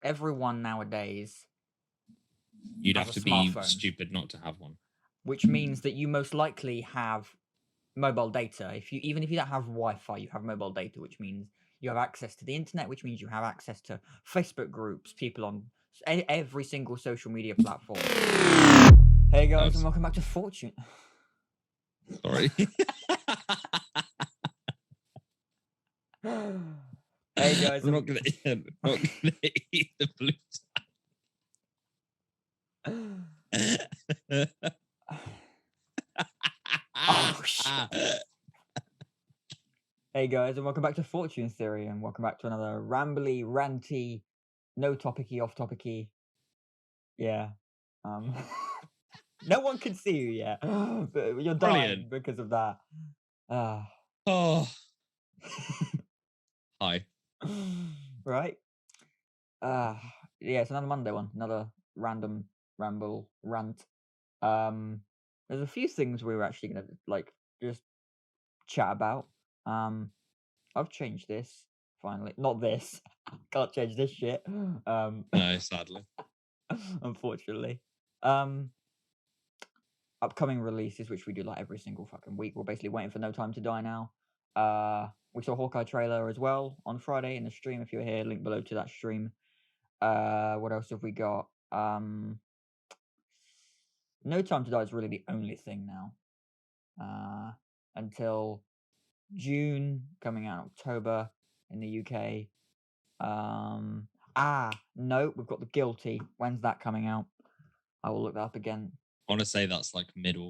everyone nowadays You'd has have a to be smartphone, stupid not to have one. which means that you most likely have mobile data. Even if you don't have Wi-Fi, you have mobile data, which means you have access to the internet, which means you have access to Facebook groups, people on every single social media platform. Hey guys, and welcome back to Fortune. Sorry. Hey guys, I'm not gonna eat the blue time. Oh shit. Hey guys, and welcome back to Fortune Theory, and welcome back to another rambly, ranty, no topicy, off topicy. Yeah. No one can see you yet, but you're dying Brilliant. because of that. Oh. Hi. Right. Yeah, it's another Monday one, another random ramble rant. There's a few things we were actually gonna just chat about. I've changed this finally. Not this. Can't change this shit. No, sadly. Unfortunately. Upcoming releases, which we do like every single fucking week. We're basically waiting for No Time to Die now. We saw Hawkeye trailer as well on Friday in the stream. If you're here, link below to that stream. What else have we got? No Time to Die is really the only thing now. Until June, coming out in October in the UK. No, we've got The Guilty. When's that coming out? I will look that up again. I want to say that's like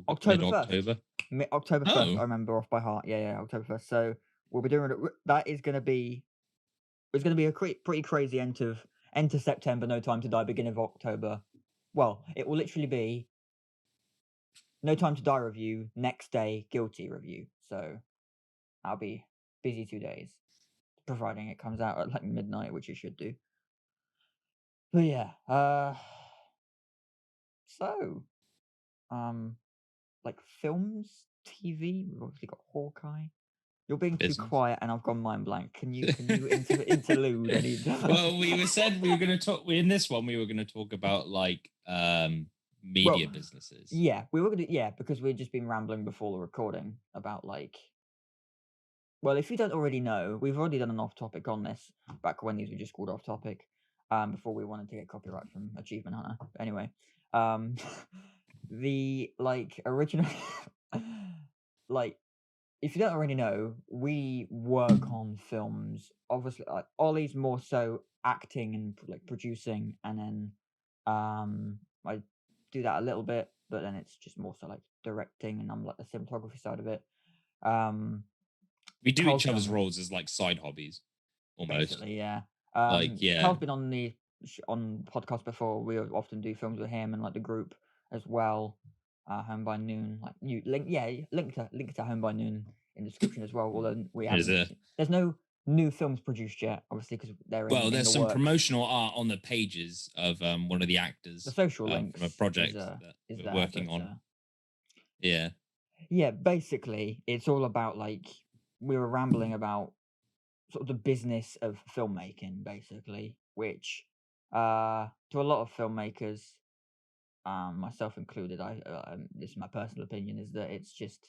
October 1st. mid-October. October 1st, Oh. I remember off by heart. Yeah, October 1st. So we'll be doing it. That is going to be. It's going to be a pretty crazy end to September. No Time to Die. Beginning of October. Well, it will literally be No Time to Die review, next day Guilty review. So I'll be busy 2 days, providing it comes out at like midnight, which it should do. But yeah, so like films, TV. We've obviously got Hawkeye. You're being too quiet, and I've gone mind blank. Can you interlude any? Well, we were going to talk in this one. We were going to talk about like media businesses. Yeah, we were going to. Because we'd just been rambling before the recording about like. Well, if you don't already know, we've already done an off topic on this back when these were just called off topic. Before we wanted to get copyright from Achievement Hunter. Anyway, the like original, like if you don't already know, we work on films. Obviously, Ollie's more so acting and like producing, and then I do that a little bit, but then it's just more so like directing, and I'm like the cinematography side of it. We do each other's roles as like side hobbies, almost. Basically, yeah. Yeah. Carl's been on the on podcast before. We often do films with him and like the group as well. Home by Noon, like you link to Home by Noon in the description as well. Although we haven't, there's no new films produced yet, obviously, because they're there's some promotional art on the pages of one of the actors. The social links from a project that we're working on. Yeah. Basically, it's all about like we were rambling about sort of the business of filmmaking, basically, which to a lot of filmmakers, myself included, this is my personal opinion, is that it's just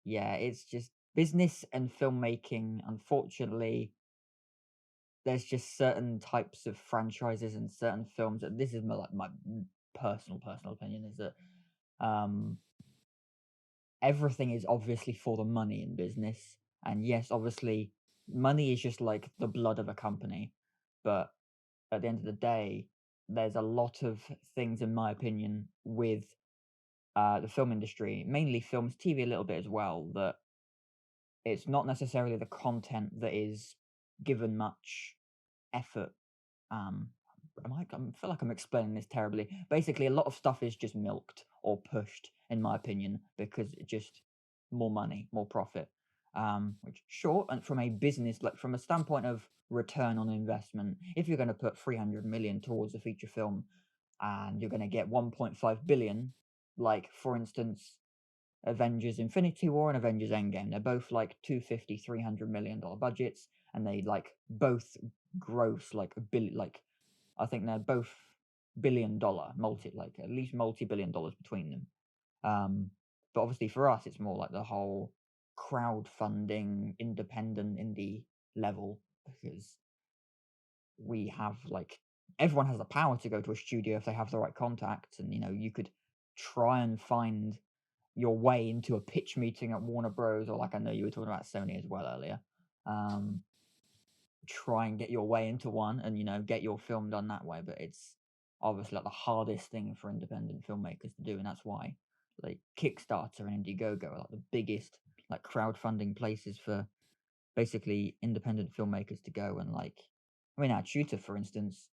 it's just business and filmmaking. Unfortunately, there's just certain types of franchises and certain films that this is my personal opinion, is that everything is obviously for the money in business. And yes, obviously, money is just like the blood of a company. But at the end of the day, there's a lot of things, in my opinion, with the film industry, mainly films, TV a little bit as well, that it's not necessarily the content that is given much effort. I feel like I'm explaining this terribly. Basically, a lot of stuff is just milked or pushed, in my opinion, because it just more money, more profit. Which sure, and from a business, like from a standpoint of return on investment, if you're going to put 300 million towards a feature film and you're going to get 1.5 billion, like for instance, Avengers Infinity War and Avengers Endgame, they're both like $250, $300 million budgets, and they like both gross like I think they're both $1 billion like at least multi-billion-dollar between them. But obviously for us, it's more like the whole crowdfunding, independent indie level, because we have like everyone has the power to go to a studio if they have the right contacts, and you could try and find your way into a pitch meeting at Warner Bros. Or like I know you were talking about Sony as well earlier. Try and get your way into one and get your film done that way, but it's obviously like the hardest thing for independent filmmakers to do, and that's why like Kickstarter and Indiegogo are like the biggest like crowdfunding places for basically independent filmmakers to go. And like I mean our tutor, for instance,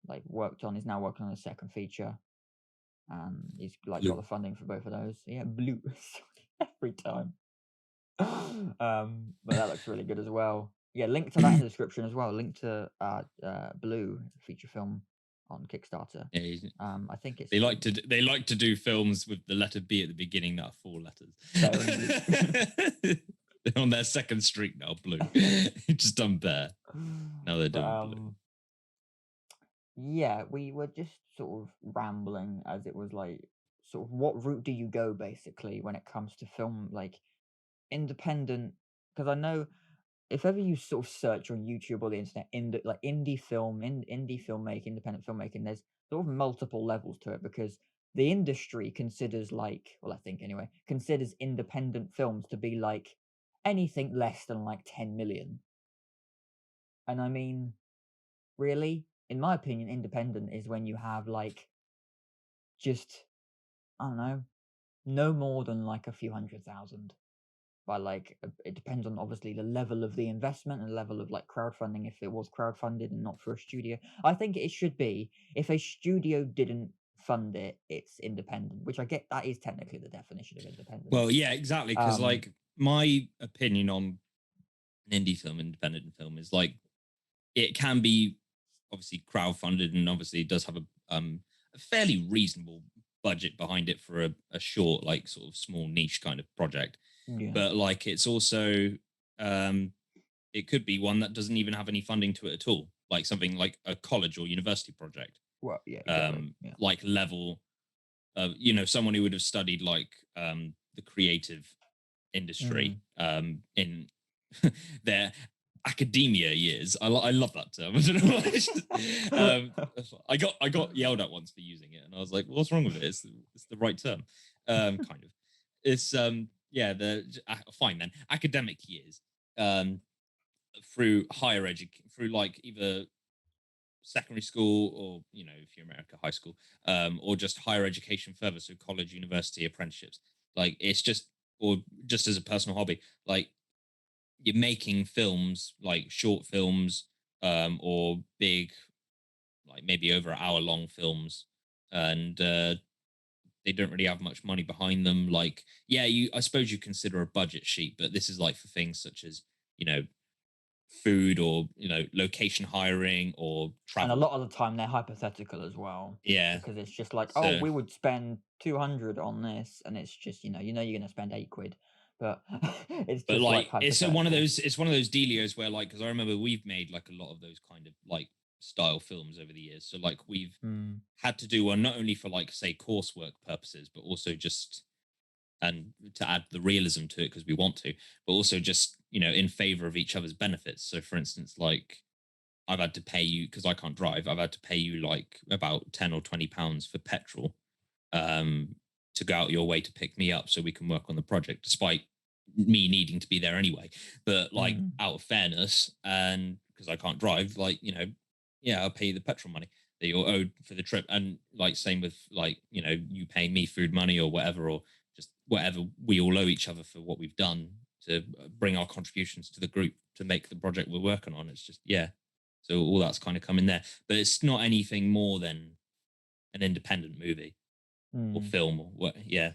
like is now working on a second feature, and he's like got Blue. the funding for both of those. Yeah, Blue every time. But that looks really good as well. Yeah, link to that in the description as well. Link to Blue feature film on Kickstarter. Yeah, I think it's they like to do films with the letter B at the beginning that are 4 letters. They're in Blue. They're on their second streak now, Blue. Just done Bear. Now they're doing Blue. Yeah, we were just sort of rambling as it was like sort of what route do you go basically when it comes to film, like independent, because I know if ever you sort of search on YouTube or the internet like indie film, indie filmmaking, independent filmmaking, there's sort of multiple levels to it, because the industry considers like, well, I think anyway, considers independent films to be like anything less than like 10 million. And I mean, really, in my opinion, independent is when you have like just, I don't know, no more than like a few 100,000. By like it depends on obviously the level of the investment and the level of like crowdfunding, if it was crowdfunded and not for a studio. I think it should be, if a studio didn't fund it, it's independent, which I get that is technically the definition of independent. Well, yeah, exactly, because like my opinion on an indie film, independent film, is like it can be obviously crowdfunded, and obviously it does have a fairly reasonable budget behind it for a short, like sort of small niche kind of project. Yeah. But like it's also it could be one that doesn't even have any funding to it at all, like something like a college or university project. Well, yeah, exactly. Yeah. Like level someone who would have studied like the creative industry in their academia years. I love that term. I don't know why. I got yelled at once for using it, and I was like, "What's wrong with it? It's the right term." Kind of. It's fine then. Academic years through higher education, through like either secondary school or if you're America, high school, or just higher education further, so college, university, apprenticeships. Like it's just, or just as a personal hobby, like you're making films, like short films, or big, like maybe over an hour long films, and they don't really have much money behind them. Like, yeah, I suppose you consider a budget sheet, but this is like for things such as food, or location hiring, or travel. And a lot of the time they're hypothetical as well. Yeah, because it's just like, oh, we would spend 200 on this, and it's just you're going to spend £8, but it's just like it's one of those dealios where, like, because I remember we've made like a lot of those kind of like style films over the years, so like we've had to do one not only for like say coursework purposes, but also just and to add the realism to it because we want to, but also just in favor of each other's benefits. So for instance, like I've had to pay you, because I can't drive, I've had to pay you like about 10 or 20 pounds for petrol to go out your way to pick me up so we can work on the project, despite me needing to be there anyway. But like out of fairness, and because I can't drive, like, yeah, I'll pay you the petrol money that you're owed for the trip. And like same with like, you paying me food money or whatever, or just whatever we all owe each other for what we've done to bring our contributions to the group to make the project we're working on. It's just, yeah. So all that's kind of come in there, but it's not anything more than an independent movie or film or what. Yeah.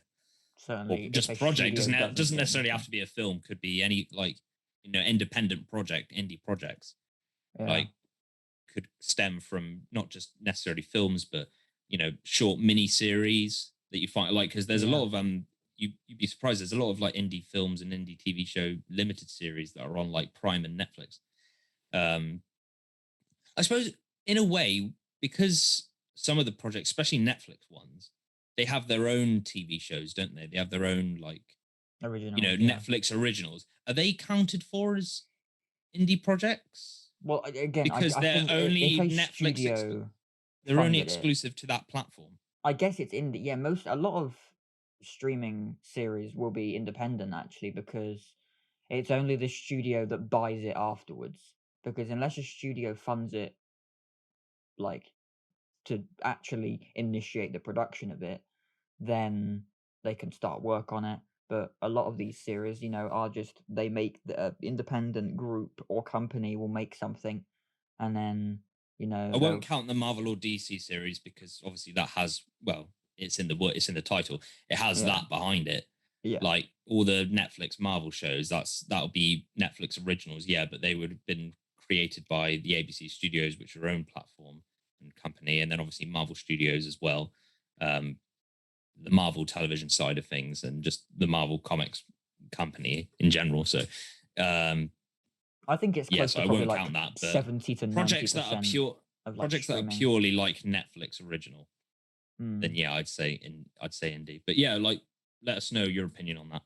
Certainly, or just project doesn't necessarily have to be a film. Could be any like independent project, indie projects. Yeah. Like could stem from not just necessarily films, but short mini series that you find, like, because there's a lot of you'd be surprised. There's a lot of like indie films and indie TV show limited series that are on like Prime and Netflix. Um, I suppose in a way, because some of the projects, especially Netflix ones, they have their own TV shows, don't they? They have their own like, Originals, yeah. Netflix originals. Are they counted for as indie projects? Well, again, Because I they're think if only a Netflix studio they're only funded it, exclusive to that platform. I guess it's in the yeah, a lot of streaming series will be independent actually because it's only the studio that buys it afterwards. Because unless a studio funds it, like, to actually initiate the production of it, then they can start work on it. But a lot of these series, are just they make the independent group or company will make something, and then I won't they'll count the Marvel or DC series because obviously that has, well, it's in the word, it's in the title. It has yeah, that behind it. yeah. Like all the Netflix Marvel shows, that'll be Netflix originals, yeah, but they would have been created by the ABC Studios, which are their own platform and company, and then obviously Marvel Studios as well. Um, the Marvel television side of things and just the Marvel comics company in general. So um I think it's yeah, close so to I probably won't like count that, but 70 to ninety projects that are percent pure of like projects that are streaming. purely like Netflix original, then Mm. yeah, I'd say indie. But yeah, like let us know your opinion on that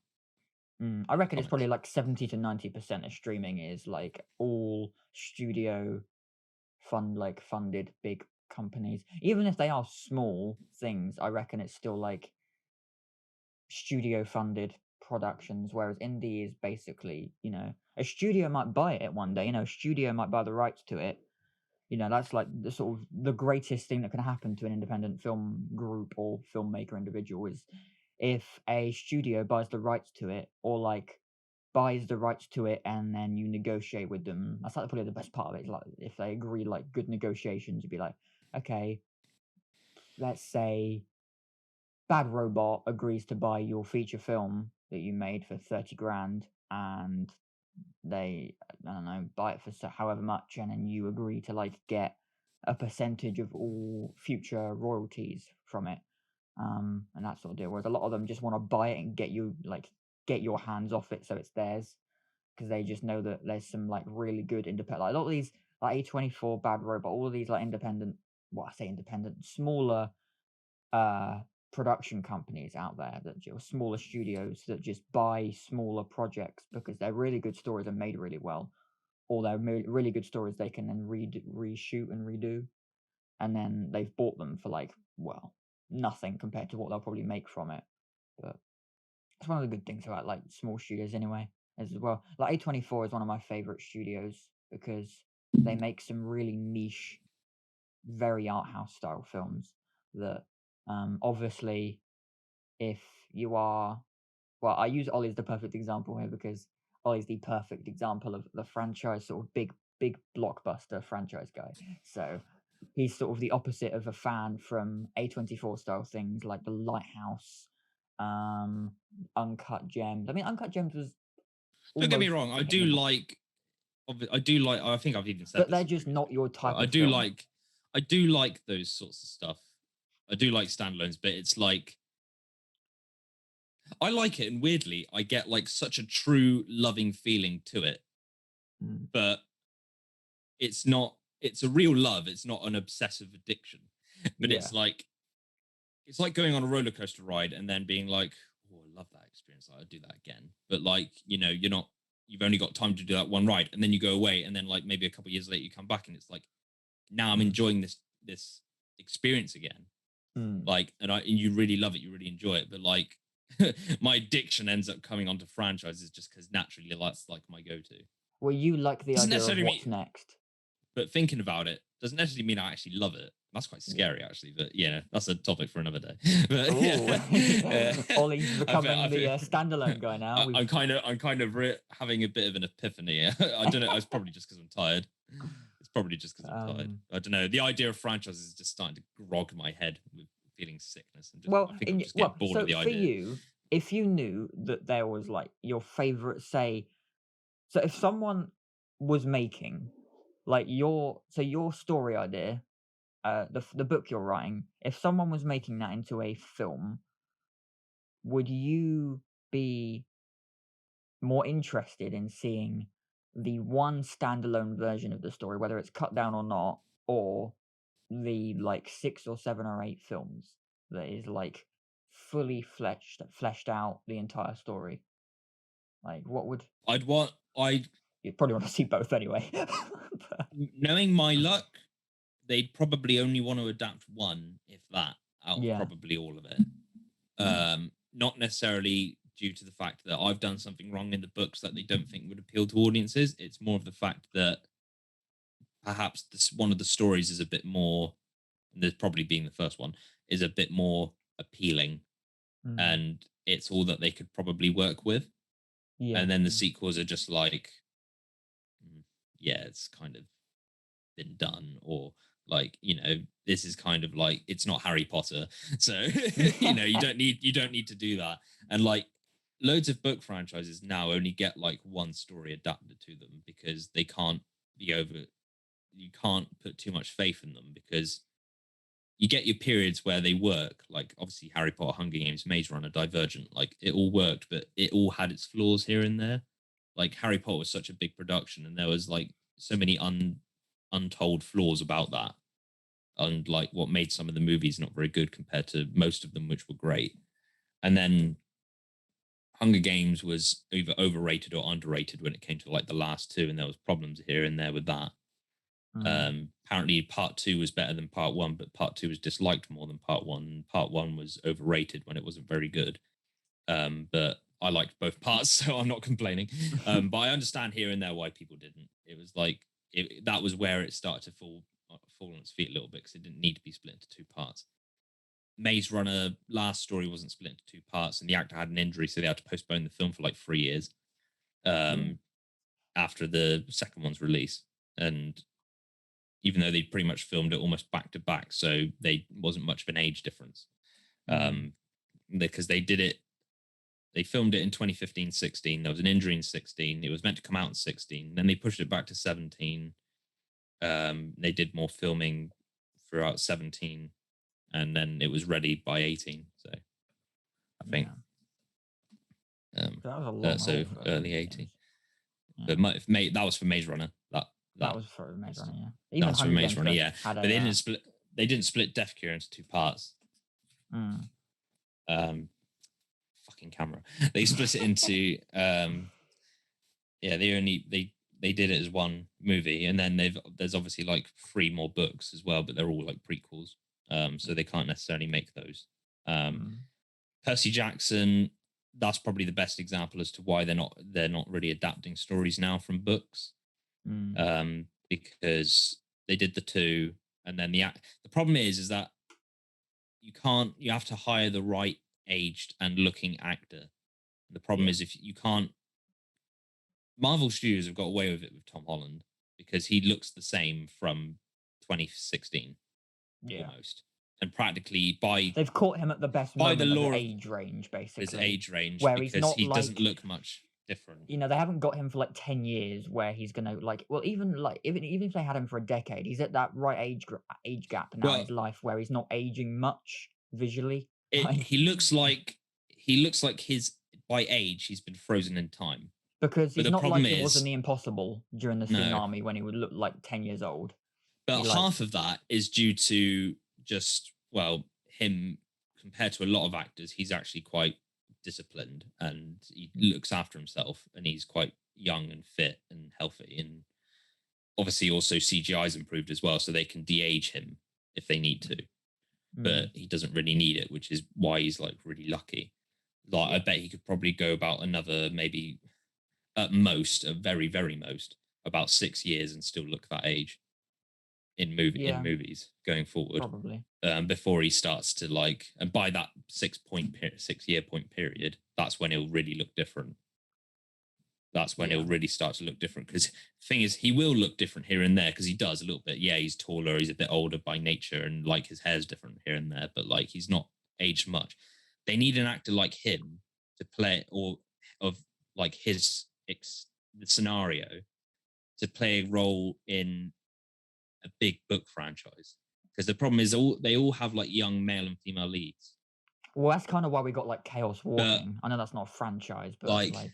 I in the reckon it's probably comments. like 70 to 90% of streaming is like all studio funded big companies. Even if they are small things, I reckon it's still like studio funded productions, whereas indie is basically, a studio might buy it one day, a studio might buy the rights to it. That's like the sort of the greatest thing that can happen to an independent film group or filmmaker individual is if a studio buys the rights to it or like buys the rights to it and then you negotiate with them. That's like probably the best part of it. Is like if they agree like good negotiations, you'd be like, okay, let's say Bad Robot agrees to buy your feature film that you made for 30 grand and they, I don't know, buy it for however much, and then you agree to like get a percentage of all future royalties from it, and that sort of deal. Whereas a lot of them just want to buy it and get your hands off it so it's theirs because they just know that there's some like really good independent, like a lot of these like A24, Bad Robot, all of these like independent, I say independent, smaller uh production companies out there that just smaller studios that just buy smaller projects because they're really good stories and made really well, or they're really good stories they can then reshoot and redo, and then they've bought them for like, well, nothing compared to what they'll probably make from it. But it's one of the good things about like small studios anyway, as well. Like A24 is one of my favorite studios because they make some really niche, very art house style films that obviously if you are, well, I use Ollie's the perfect example here because Ollie's the perfect example of the franchise sort of big blockbuster franchise guy. So he's sort of the opposite of a fan from A24 style things like The Lighthouse, um, Uncut Gems. I mean, Uncut Gems was Don't get me almost wrong, forgettable, I do like, I think I've even said but this they're just not previously, your but type of film. I do like those sorts of stuff. I do like standalones, but it's like I like it, and weirdly, I get like such a true loving feeling to it. Mm. But it's not. It's a real love. It's not an obsessive addiction. But Yeah. it's like going on a roller coaster ride and then being like, "Oh, I love that experience. I'd do that again." But like, you're not. You've only got time to do that one ride, and then you go away, and then like maybe a couple of years later, you come back, and it's like, now I'm Mm. enjoying this experience again. Mm. Like, and you really love it, you really enjoy it. But like, my addiction ends up coming onto franchises just because naturally that's like my go-to. Well, you like the Doesn't idea of necessarily what's mean, next. but thinking about it doesn't necessarily mean I actually love it. That's quite Yeah. scary, actually. But yeah, that's a topic for another day. But Oh, yeah, Ollie's I becoming the think standalone guy now. We've I'm kind of having a bit of an epiphany. I don't know. It's probably just because I'm tired. It's probably just because I'm tired. um, I don't know. The idea of franchises is just starting to grog my head with feeling sickness, and just well, I think I'm just getting well, bored of so the for idea. you, if you knew that there was like your favorite, say, so if someone was making like your story idea, the book you're writing, if someone was making that into a film, would you be more interested in seeing the one standalone version of the story, whether it's cut down or not, or the like 6 or 7 or 8 films that is like fully fleshed out the entire story? Like, what would I'd you'd probably want to see both anyway. But, knowing my luck, they'd probably only want to adapt one, if that, out of yeah. probably all of it. Not necessarily due to the fact that I've done something wrong in the books that they don't think would appeal to audiences. It's more of the fact that perhaps one of the stories is a bit more, and there's probably being the first one, is a bit more appealing, Mm. and it's all that they could probably work with. Yeah. And then the sequels are just like, yeah, it's kind of been done, or like, this is kind of like, it's not Harry Potter, so you don't need to do that. And like loads of book franchises now only get like one story adapted to them because they can't be over you can't put too much faith in them, because you get your periods where they work, like obviously Harry Potter, Hunger Games, Maze Runner, Divergent, like it all worked, but it all had its flaws here and there. Like Harry Potter was such a big production, and there was like so many untold flaws about that, and like what made some of the movies not very good compared to most of them, which were great. And then Hunger Games was either overrated or underrated when it came to like the last two, and there was problems here and there with that. Apparently part 2 was better than part 1, but part 2 was disliked more than part 1. Part 1 was overrated when it wasn't very good. But I liked both parts, so I'm not complaining. But I understand here and there why people didn't. It was like that was where it started to fall on its feet a little bit, because it didn't need to be split into 2 parts. Maze Runner last story wasn't split into 2 parts, and the actor had an injury, so they had to postpone the film for like 3 years after the second one's release. And even though they pretty much filmed it almost back to back, so they wasn't much of an age difference. Because they filmed it in 2015-16. There was an injury in 16. It was meant to come out in 16. Then they pushed it back to 17. They did more filming throughout 17, and then it was ready by 18. So I think that was a long so early 18. Yeah. But that was for Maze Runner. That was for Maze Runner, yeah. Even that's for Maze Runner, yeah. But they didn't split Death Cure into 2 parts. Fucking camera. They split it into they did it as one movie, and then there's obviously like 3 more books as well, but they're all like prequels. So they can't necessarily make those. Percy Jackson, that's probably the best example as to why they're not really adapting stories now from books. Because they did the 2, and then the problem is that you have to hire the right aged and looking actor. The problem is if you can't, Marvel Studios have got away with it with Tom Holland because he looks the same from 2016 almost, and practically they've caught him at the best moment of the age range, basically. His age range, where because he's not he doesn't look much different. They haven't got him for like 10 years where he's gonna like, well, even if they had him for a decade, he's at that right age gap now in his life where he's not aging much visually. He looks like his, by age, he's been frozen in time. Because he's not like he was in The Impossible during the tsunami when he would look like 10 years old. But half of that is due to just, him compared to a lot of actors, he's actually quite disciplined and he looks after himself, and he's quite young and fit and healthy. And obviously also CGI's improved as well, so they can de-age him if they need to. But he doesn't really need it, which is why he's like really lucky. Like I bet he could probably go about another, maybe at most, a very, very most, about 6 years and still look that age in movies going forward. Probably. Before he starts to like, and by that 6 year point period, that's when he'll really look different. That's when he'll really start to look different. Because the thing is, he will look different here and there, because he does a little bit. Yeah, he's taller, he's a bit older by nature, and like his hair's different here and there, but like he's not aged much. They need an actor like him to play, or of like the scenario, to play a role in a big book franchise. Because the problem is they all have like young male and female leads. Well, that's kind of why we got like Chaos But Walking. I know that's not a franchise, but like, like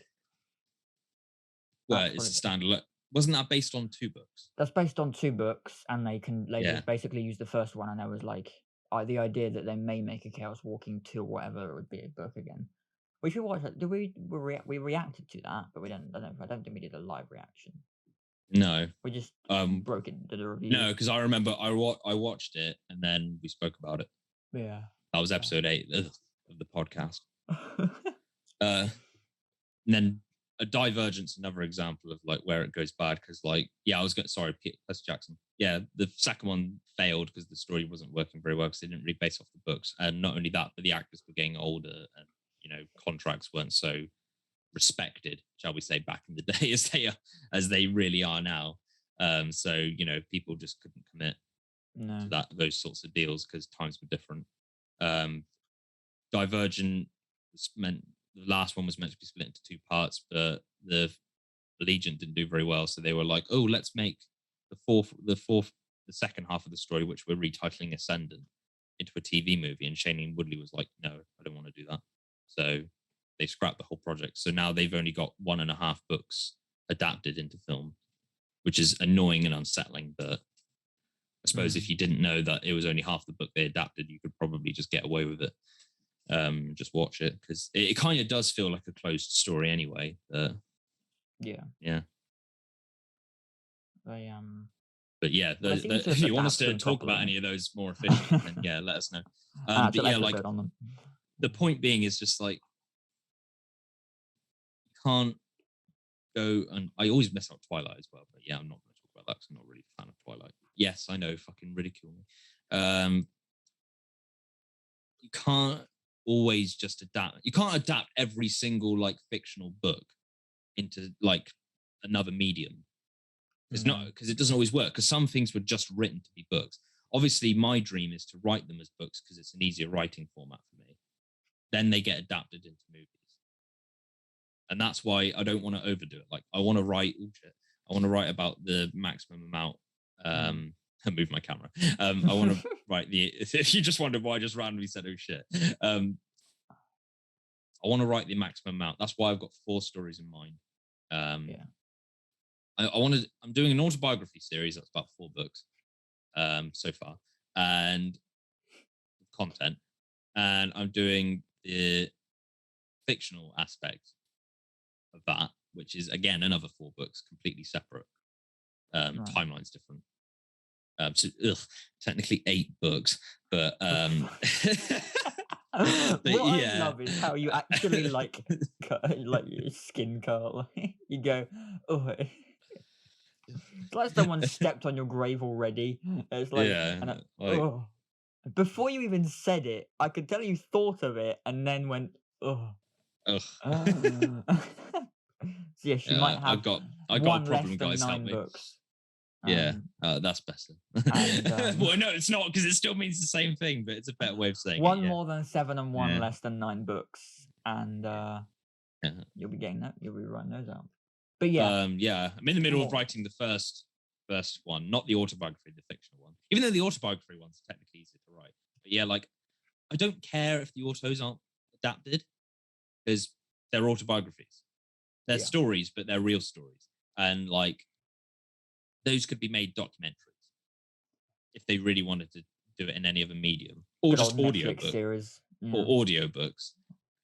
well, that's it's a probably standalone. Wasn't that based on 2 books? that's based on 2 books, and they Yeah. just basically used the first one, and there was like the idea that they may make a Chaos Walking 2 or whatever it would be a book again. We should watch it. Did we reacted to that, but we don't. I don't think we did a live reaction. No. We just Um, broke it into the review. no, because I remember I watched it and then we spoke about it. Yeah. That was episode 8 of the podcast. And then a Divergence, another example of like where it goes bad, because like, yeah, I was going, sorry, Percy Jackson. Yeah, the second one failed because the story wasn't working very well because they didn't really base off the books. And not only that, but the actors were getting older and, you know, contracts weren't so respected, shall we say, back in the day as they really are now. So, you know, people just couldn't commit to those sorts of deals because times were different. Divergent meant the last one was meant to be split into 2 parts, but the Allegiant didn't do very well, so they were like, "Oh, let's make the second half of the story, which we're retitling Ascendant, into a TV movie." And Shailene Woodley was like, "No, I don't want to do that." So they scrapped the whole project. So now they've only got 1.5 books adapted into film, which is annoying and unsettling. But I suppose if you didn't know that it was only half the book they adapted, you could probably just get away with it. Just watch it, because it kind of does feel like a closed story anyway. Yeah. But yeah, if you want us to talk about any of those more efficiently, then yeah, let us know. But yeah, like on them. The point being is just like, you can't go, and I always mess up Twilight as well, but yeah, I'm not going to talk about that because I'm not really a fan of Twilight. Yes, I know, fucking ridicule me. You can't always just adapt. You can't adapt every single like fictional book into like another medium. It's not, because it doesn't always work, because some things were just written to be books. Obviously, my dream is to write them as books because it's an easier writing format for me. Then they get adapted into movies. And that's why I don't want to overdo it. Like, I want to write, I want to write about the maximum amount. I moved my camera. I want to write if you just wondered why I just randomly said, oh shit. I want to write the maximum amount. That's why I've got 4 stories in mind. I'm doing an autobiography series. That's about 4 books so far, and content. And I'm doing the fictional aspect of that, which is again another 4 books, completely separate. Timeline's different. So technically 8 books, but what I love is how you actually like your skin curl. You go, oh, it's like someone stepped on your grave already. It's like, oh, before you even said it, I could tell you thought of it and then went, oh. So yes, you might have I got a problem, guys. 9 Help me. books. Yeah, that's better. And, well, no, it's not, because it still means the same thing, but it's a better way of saying 1 it. more than 7 and 1 less than 9 books, and you'll be getting that. You'll be writing those out. But yeah, I'm in the middle of writing the first one, not the autobiography, the fictional one. Even though the autobiography one's technically easier to write, but yeah, like, I don't care if the autos aren't adapted, because they're autobiographies. They're stories, but they're real stories, and like, those could be made documentaries if they really wanted to do it in any other medium, or just audio series, or audio books.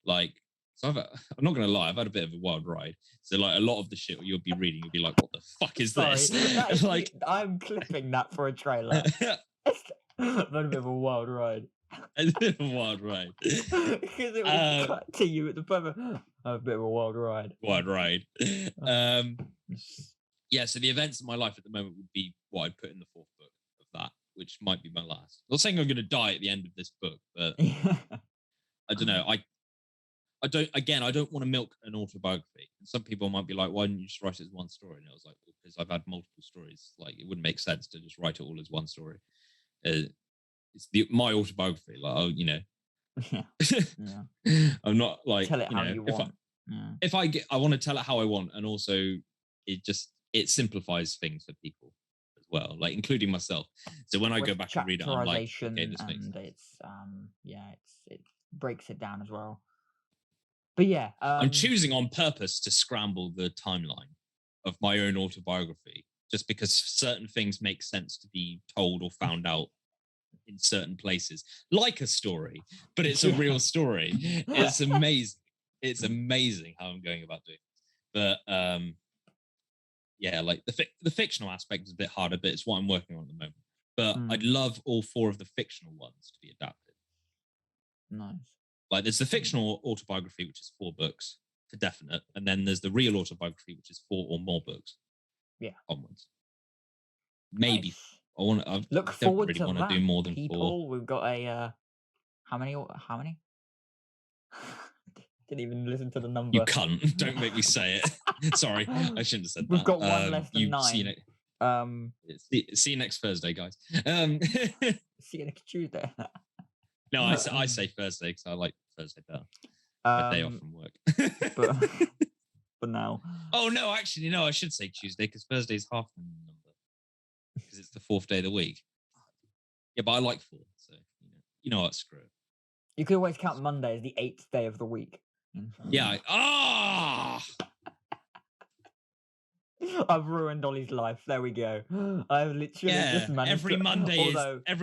Like, so I'm not going to lie, I've had a bit of a wild ride. So like, a lot of the shit you'll be reading, you'll be like, what the fuck is this? Like, I'm clipping that for a trailer. It's a bit of a wild ride. A bit of a wild ride. Because it will cut to you at the moment. A bit of a wild ride. Wild ride. Yeah, so the events of my life at the moment would be what I'd put in the 4th book of that, which might be my last. I'm not saying I'm going to die at the end of this book, but I don't know. I don't want to milk an autobiography. And some people might be like, why didn't you just write it as one story? And I was like, well, because I've had multiple stories. Like, it wouldn't make sense to just write it all as one story. It's my autobiography. Like, oh, you know, I'm not like, tell it how you want. If I want to tell it how I want, and also it simplifies things for people as well, like including myself. So when I go back and read it, I'm like, okay, this makes sense. It's breaks it down as well. But yeah, I'm choosing on purpose to scramble the timeline of my own autobiography, just because certain things make sense to be told or found out in certain places, like a story, but it's a real story. It's amazing. It's amazing how I'm going about doing it. But yeah, like the fictional aspect is a bit harder, but it's what I'm working on at the moment. But I'd love all 4 of the fictional ones to be adapted. Nice. Like there's the fictional autobiography, which is 4 books for definite, and then there's the real autobiography, which is 4 or more books. Yeah. Onwards. Maybe. Nice. I Look don't forward really to want to that, do more than 4. people. We've got a how many? Didn't even listen to the number. You cunt. Don't make me say it. Sorry, I shouldn't have said that. We've got one less than 9. See you next Thursday, guys. See you next Tuesday. No, I say Thursday because I like Thursday better. My day off from work. But now. Oh no, actually, no. I should say Tuesday because Thursday's half the number because it's the 4th day of the week. Yeah, but I like 4, so you know what? Screw it. You could always count Monday as the 8th day of the week. Yeah. I've ruined Ollie's life. There we go. I've literally just managed every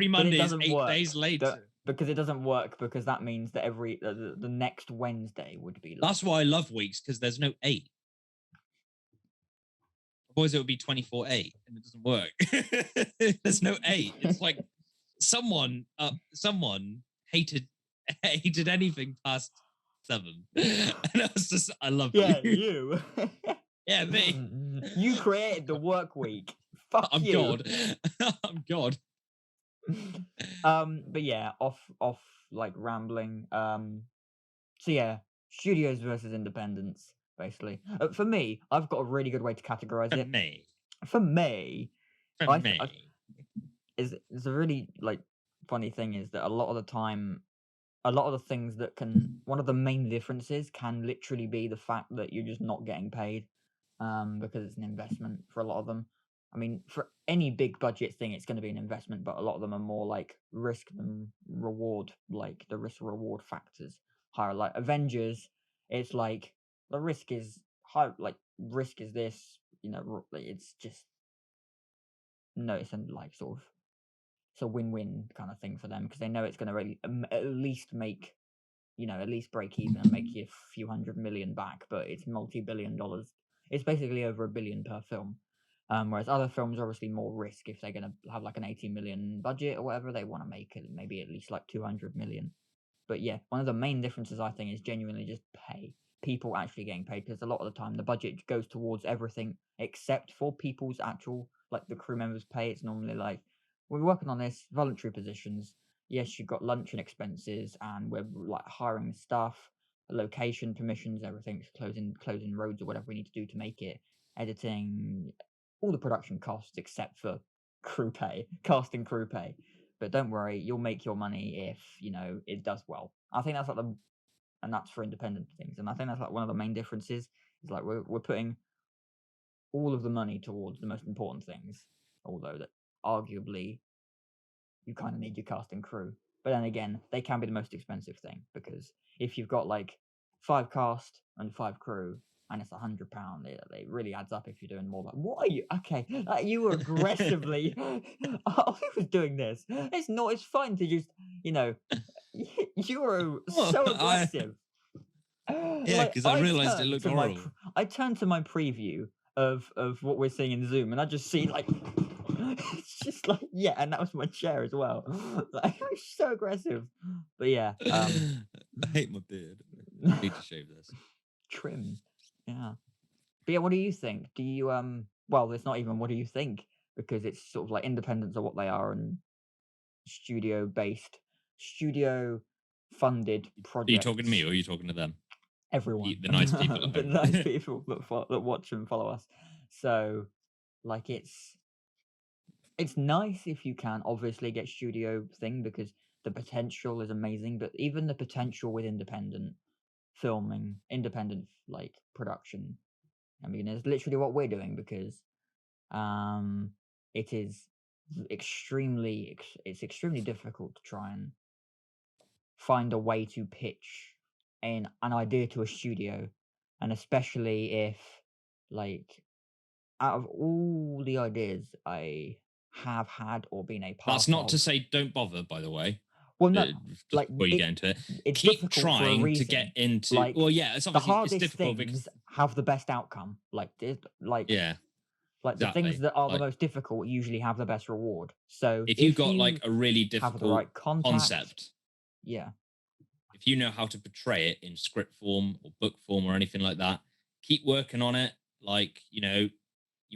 Monday is 8 days later. Because it doesn't work, because that means that the next Wednesday would be. That's why I love weeks, because there's no 8. Otherwise, it would be 24/8, and it doesn't work. There's no 8. It's like someone hated anything past 7, and I was just, I love you. Yeah, me. You created the work week. Fuck I'm you. God. I'm God. But yeah, off like rambling. So yeah, studios versus independents, basically. For me, I've got a really good way to categorize it. For me, it's a really like funny thing is that a lot of the time, a lot of the things that one of the main differences can literally be the fact that you're just not getting paid, because it's an investment for a lot of them. I mean, for any big budget thing, it's going to be an investment, but a lot of them are more like risk than reward, like the risk reward factors higher. Like Avengers, it's like the risk is high, like risk is this, it's just, no, it's like sort of, it's a win-win kind of thing for them because they know it's going to really at least make, at least break even and make you a few $100 million back, but it's multi-billion dollars. It's basically over $1 billion per film. Whereas other films are obviously more risk. If they're going to have like an 80 million budget or whatever, they want to make it maybe at least like 200 million. But yeah, one of the main differences I think is genuinely just pay. People actually getting paid, because a lot of the time the budget goes towards everything except for people's actual, like the crew members' pay. It's normally like, we're working on this, voluntary positions. Yes, you've got lunch and expenses, and we're like hiring staff, location permissions, everything's closing roads or whatever we need to do to make it, editing, all the production costs except for crew pay, cast and crew pay. But don't worry, you'll make your money if it does well. I think that's like and that's for independent things. And I think that's like one of the main differences is like we're putting all of the money towards the most important things, although that arguably you kind of need your cast and crew. But then again, they can be the most expensive thing, because if you've got like 5 cast and 5 crew and it's £100, it really adds up if you're doing more. Like, what are you? Okay, you were aggressively. I was doing this. It's not. It's fine to just, you were so aggressive. Yeah, because I realized it looked horrible. I turned to my preview of what we're seeing in Zoom, and I just see like. It's just like, yeah, and that was my chair as well. Like, it was so aggressive. But yeah, I hate my beard. I need to shave this. Trim. Yeah. But yeah, what do you think? Do you well, it's not even what do you think, because it's sort of like independents are what they are, and studio funded projects. Are you talking to me or are you talking to them? Everyone. The nice people. The nice people that watch and follow us. So like it's nice if you can obviously get studio thing, because the potential is amazing, but even the potential with independent filming, independent like production, I mean, it's literally what we're doing, because it is extremely difficult to try and find a way to pitch an idea to a studio, and especially if, like, out of all the ideas I have had or been a That's part not to of. say don't bother, by the way. Well, Uh, no, just like, before you get into it, it's keep difficult for a trying to get reason. into. Like, Well, yeah, it's the obviously it's hardest difficult because things have the best outcome. yeah, Like, the things exactly. that are the Like most difficult usually have the best reward. So, if you if got like you a really have the difficult right contact, concept, yeah. if you know how to portray it in script form or book form or anything like that, keep working on it. Like, you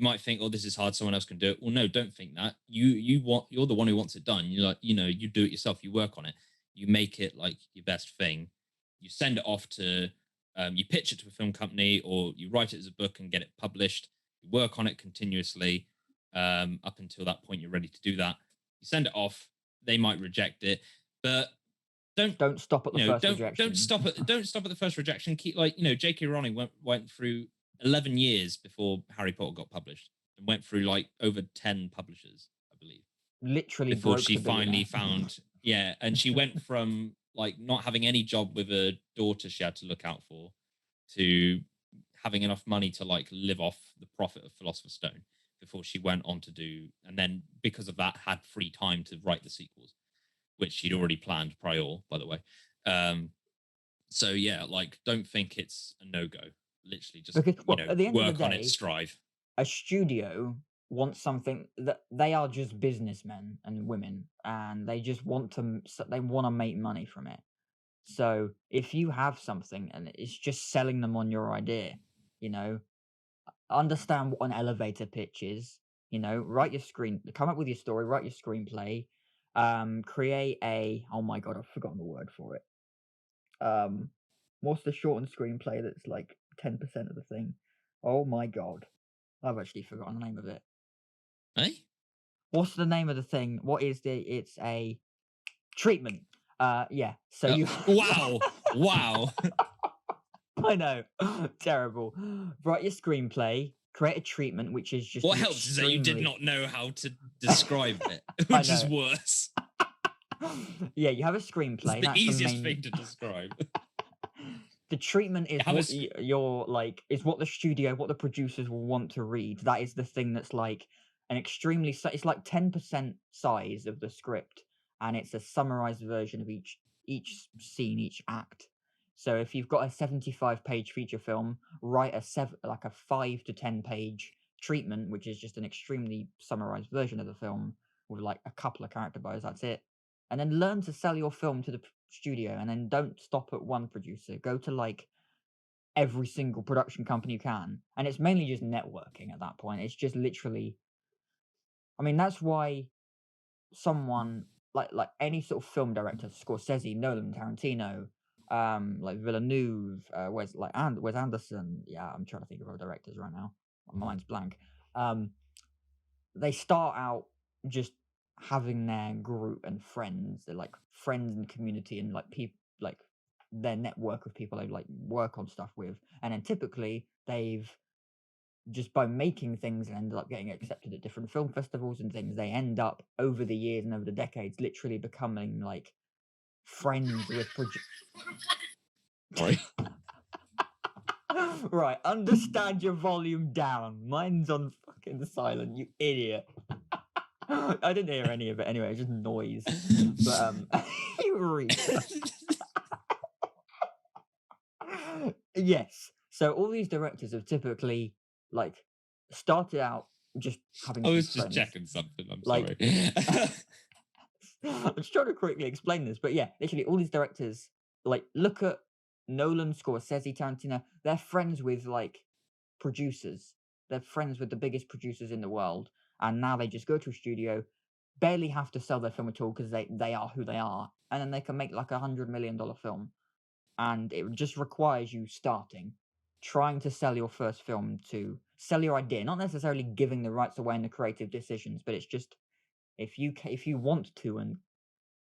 might think, oh, this is hard, someone else can do it. Well, no, don't think that. You're the one who wants it done. You like, you do it yourself, you work on it, you make it like your best thing. You send it off to you pitch it to a film company or you write it as a book and get it published. You work on it continuously up until that point you're ready to do that. You send it off, they might reject it, but Don't stop at the first don't rejection. stop at the first rejection. Keep like J.K. Rowling went through 11 years before Harry Potter got published and went through like over 10 publishers, I believe, Literally before broke she the finally billionaire. found and she went from like not having any job with a daughter she had to look out for to having enough money to like live off the profit of Philosopher's Stone before she went on to do, and then because of that had free time to write the sequels, which she'd already planned prior, by the way. So yeah, like don't think it's a no-go. Literally just, Because, well, at the end of the work on it, day, strive. a studio wants something that they are just businessmen and women, and they just they want to make money from it. So if you have something and it's just selling them on your idea, you know, understand what an elevator pitch is. Write your come up with your story, write your screenplay, create oh my god, I've forgotten the word for it. What's the shortened screenplay that's like 10% of the thing? Oh my god, I've actually forgotten the name of it. Hey? What's the name of the thing? It's a treatment. Yeah. So you. Wow. Wow. I know. Terrible. Write your screenplay, create a treatment, which is just What an helps is that you did extremely. not know how to describe it, I which is know. worse. Yeah, you have a It's screenplay. the That's the easiest main. thing to describe. The treatment is Have a what you're like, is what the studio, what the producers will want to read. That is the thing that's like an extremely, it's like 10% size of the script, and it's a summarized version of each scene, each act. So if you've got a 75-page feature film, write like a 5 to 10 page treatment, which is just an extremely summarized version of the film with like a couple of character bios. That's it. And then learn to sell your film to the studio, and then don't stop at one producer. Go to like every single production company you can, and it's mainly just networking at that point. It's just literally, I mean, that's why someone like any sort of film director, Scorsese, Nolan, Tarantino, like Villeneuve, Wes Anderson. Yeah, I'm trying to think of other directors right now. My mind's blank. They start out just having their group and friends. They're like friends and community and like people, like their network of people they like work on stuff with. And then typically they've just by making things and ended up getting accepted at different film festivals and things, they end up over the years and over the decades literally becoming like friends with Sorry. Right, understand your volume down. Mine's on fucking silent, you idiot. I didn't hear any of it anyway, it's just noise. But you retard. Yes. So all these directors have typically like started out just having I some was just friends. checking something. I'm Like sorry. I'm just trying to quickly explain this, but yeah, literally all these directors, like look at Nolan, Scorsese, Tarantino, they're friends with like producers. They're friends with the biggest producers in the world, and now they just go to a studio, barely have to sell their film at all because they are who they are, and then they can make like $100 million film. And it just requires you trying to sell your first film, to sell your idea, not necessarily giving the rights away and the creative decisions, but it's just if you want to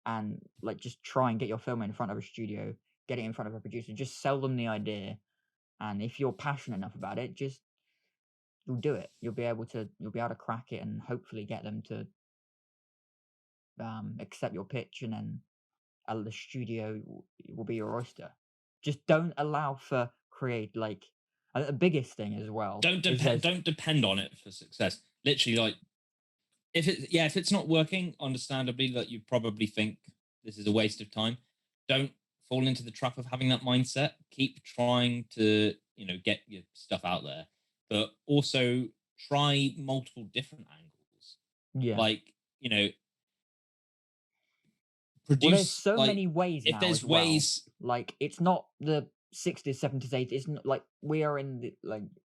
and like just try and get your film in front of a studio, get it in front of a producer, just sell them the idea, and if you're passionate enough about it, just you'll do it. You'll be able to crack it and hopefully get them to accept your pitch, and then the studio will be your oyster. Just don't allow for create like the biggest thing as well is Don't depend on it for success. Literally, like if it's not working, understandably, that you probably think this is a waste of time. Don't fall into the trap of having that mindset. Keep trying to get your stuff out there, but also try multiple different angles. yeah. Like Well, there's produce, so like many ways if now there's as well. ways. Like it's not the 60s, 70s, 80s. It's not like we are in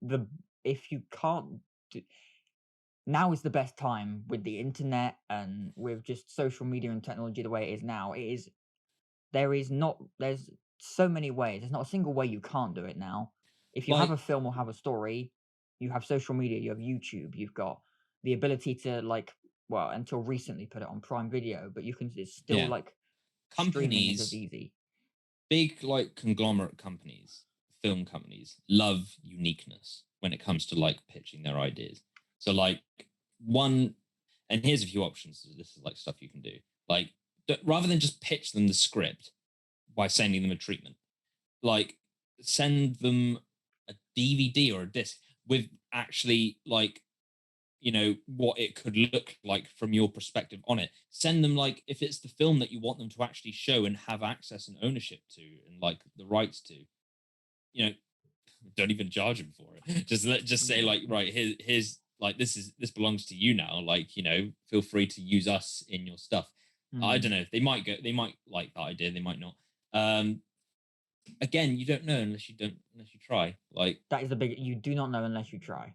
the if you can't do, now is the best time with the internet and with just social media and technology the way it is now. There's so many ways. There's not a single way you can't do it now. If you have Like a film or have a story, you have social media, you have YouTube, you've got the ability to well, until recently put it on Prime Video, but it's still yeah, streaming is as companies, easy. big like conglomerate companies, film companies love uniqueness when it comes to like pitching their ideas. So like one, and here's a few options. This is like stuff you can do. Like rather than just pitch them the script by sending them a treatment, like send them a DVD or a disc with actually like what it could look like from your perspective on it. Send them, like, if it's the film that you want them to actually show and have access and ownership to and like the rights to, don't even charge them for it. Just say like, right, here's like this belongs to you now, like feel free to use us in your stuff. I don't know, they might like that idea, they might not. Again, you don't know unless you try. Like That is the big. You do not know unless you try.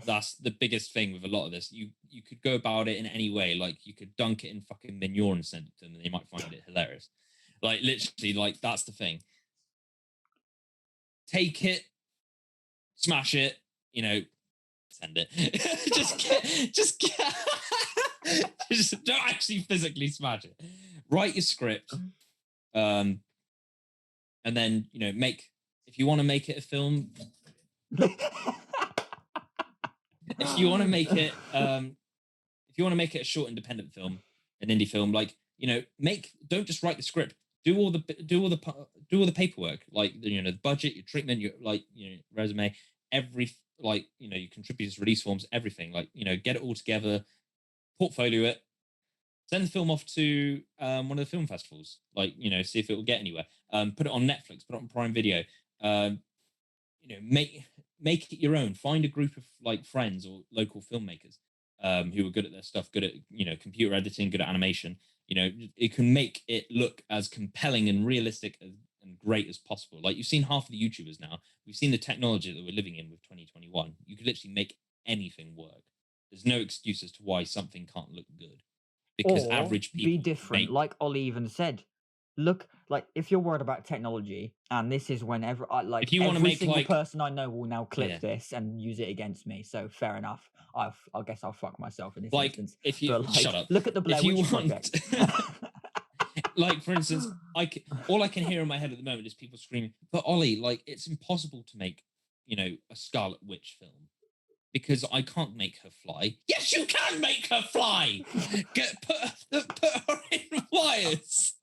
That's the biggest thing with a lot of this. You could go about it in any way. Like you could dunk it in fucking manure and send it to them, and they might find it hilarious. Like literally, like that's the thing. Take it, smash it, send it. just don't actually physically smash it. Write your script, and then if you want to make it a film. If you want to make it a short independent film, an indie film, like don't just write the script, do all the paperwork, like the budget, your treatment, your resume, every your contributors, release forms, everything, like get it all together, portfolio it, send the film off to one of the film festivals, like see if it will get anywhere, put it on Netflix, put it on Prime Video, make it your own. Find a group of like friends or local filmmakers who are good at their stuff, good at computer editing, good at animation. It can make it look as compelling and realistic and great as possible. Like you've seen half of the YouTubers now. We've seen the technology that we're living in with 2021. You could literally make anything work. There's no excuse as to why something can't look good, because or average people be different. Like Ollie even said, look, like if you're worried about technology, and this is whenever if you want to every make single person I know will now clip Yeah. this and use it against me. So fair enough. I guess I'll fuck myself in this like instance. if you But shut up, look at the Blair if you Witch want Project. like for instance, all I can hear in my head at the moment is people screaming, but Ollie, like it's impossible to make a Scarlet Witch film because I can't make her fly. Yes, you can make her fly. Put her in wires.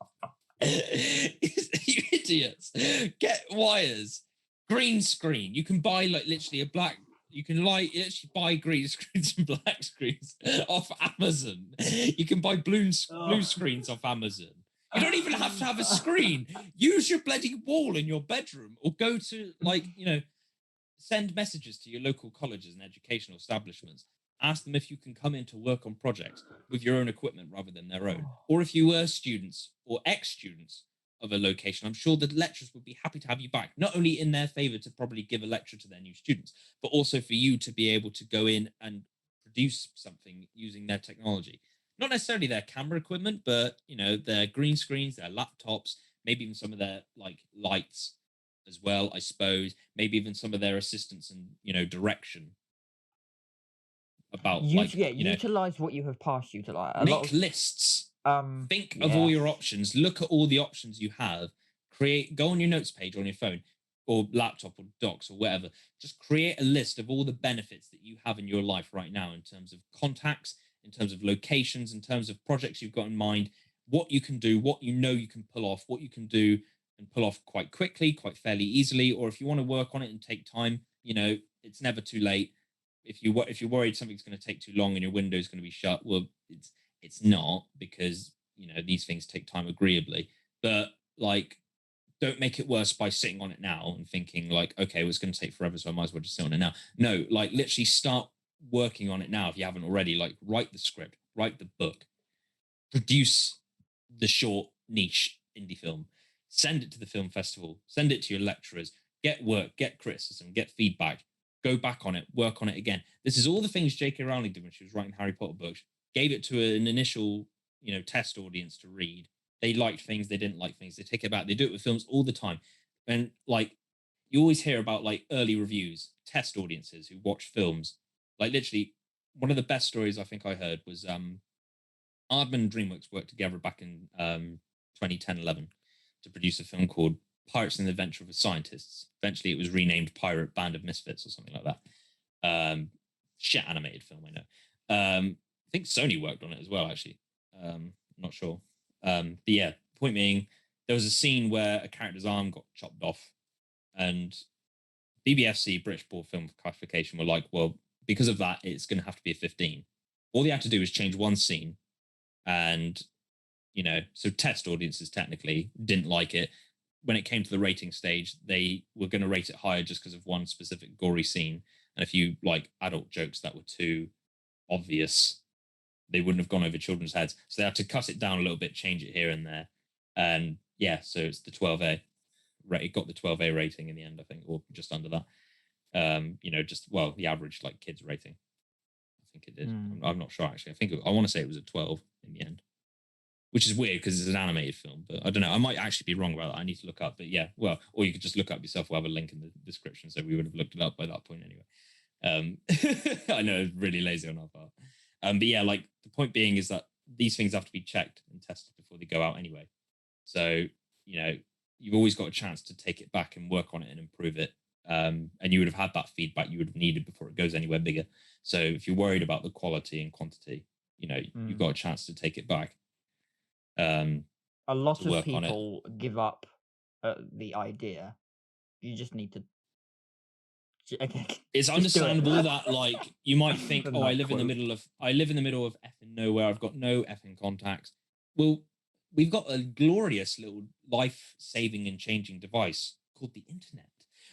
You idiots. Get wires. Green screen. You can buy like literally a black. You can literally buy green screens and black screens off Amazon. You can buy blue screens off Amazon. You don't even have to have a screen. Use your bloody wall in your bedroom, or go to send messages to your local colleges and educational establishments. Ask them if you can come in to work on projects with your own equipment rather than their own. Or if you were students or ex-students of a location, I'm sure the lecturers would be happy to have you back, not only in their favor to probably give a lecture to their new students, but also for you to be able to go in and produce something using their technology. Not necessarily their camera equipment, but their green screens, their laptops, maybe even some of their like lights as well, I suppose, maybe even some of their assistance and direction about utilize what you have past utilized. Make lists. Think of all your options. Look at all the options you have. Go on your notes page on your phone or laptop or docs or whatever. Just create a list of all the benefits that you have in your life right now in terms of contacts, in terms of locations, in terms of projects you've got in mind. what you can do, what you can pull off, what you can do and pull off quite quickly, quite fairly easily. Or if you want to work on it and take time, it's never too late. If you're worried something's going to take too long and your window is going to be shut, well, it's not, because these things take time agreeably. But like, don't make it worse by sitting on it now and thinking like, okay, well, it's going to take forever, so I might as well just sit on it now. No, like literally start working on it now if you haven't already. Like, write the script, write the book, produce the short niche indie film, send it to the film festival, send it to your lecturers, get work, get criticism, get feedback, go back on it, work on it again. This is all the things J.K. Rowling did when she was writing Harry Potter books. Gave it to an initial, test audience to read. They liked things, they didn't like things. They take it back. They do it with films all the time. And like, you always hear about like early reviews, test audiences who watch films. Like literally, one of the best stories I think I heard was Aardman and DreamWorks worked together back in 2010-11 to produce a film called Pirates and the Adventure of the Scientists. Eventually, it was renamed Pirate Band of Misfits or something like that. Shit animated film, I know. I think Sony worked on it as well, actually. I'm not sure. But yeah, point being, there was a scene where a character's arm got chopped off, and BBFC, British Board Film Classification, were like, well, because of that, it's going to have to be a 15. All they had to do is change one scene, and so test audiences technically didn't like it. When it came to the rating stage, they were going to rate it higher just because of one specific gory scene. And if you like adult jokes that were too obvious, they wouldn't have gone over children's heads. So they had to cut it down a little bit, change it here and there. And yeah, so it's the 12A. It got the 12A rating in the end, I think, or just under that. The average like kids rating. I think it did. I'm not sure, actually. I want to say it was a 12 in the end, which is weird because it's an animated film, but I don't know. I might actually be wrong about that. I need to look up, but yeah, well, or you could just look up yourself. We'll have a link in the description, so we would have looked it up by that point anyway. I know, really lazy on our part. But yeah, like the point being is that these things have to be checked and tested before they go out anyway. So, you've always got a chance to take it back and work on it and improve it. And you would have had that feedback you would have needed before it goes anywhere bigger. So if you're worried about the quality and quantity, you've got a chance to take it back. A lot of people give up the idea. You just need to. It's understandable that like you might think, oh, I live in the middle of effing nowhere. I've got no effing contacts. Well, we've got a glorious little life-saving and changing device called the internet,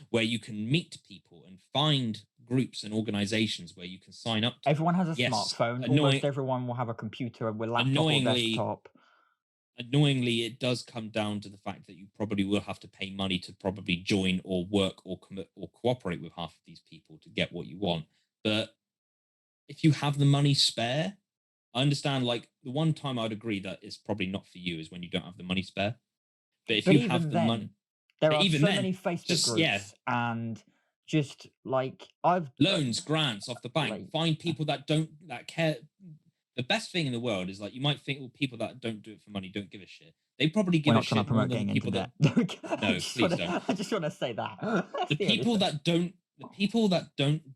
where you can meet people and find groups and organizations where you can sign up to. Everyone has a smartphone. Almost everyone will have a computer with laptop or desktop. Annoyingly, it does come down to the fact that you probably will have to pay money to probably join or work or commit or cooperate with half of these people to get what you want. But if you have the money spare, I understand, like, the one time I'd agree that it's probably not for you is when you don't have the money spare. But if you have the money, there are so many Facebook groups, and just like loans, grants off the bank. Find people that care. The best thing in the world is, like, you might think, well, people that don't do it for money don't give a shit. They probably give a shit more than people that. No, please don't. I just want to say that the people that don't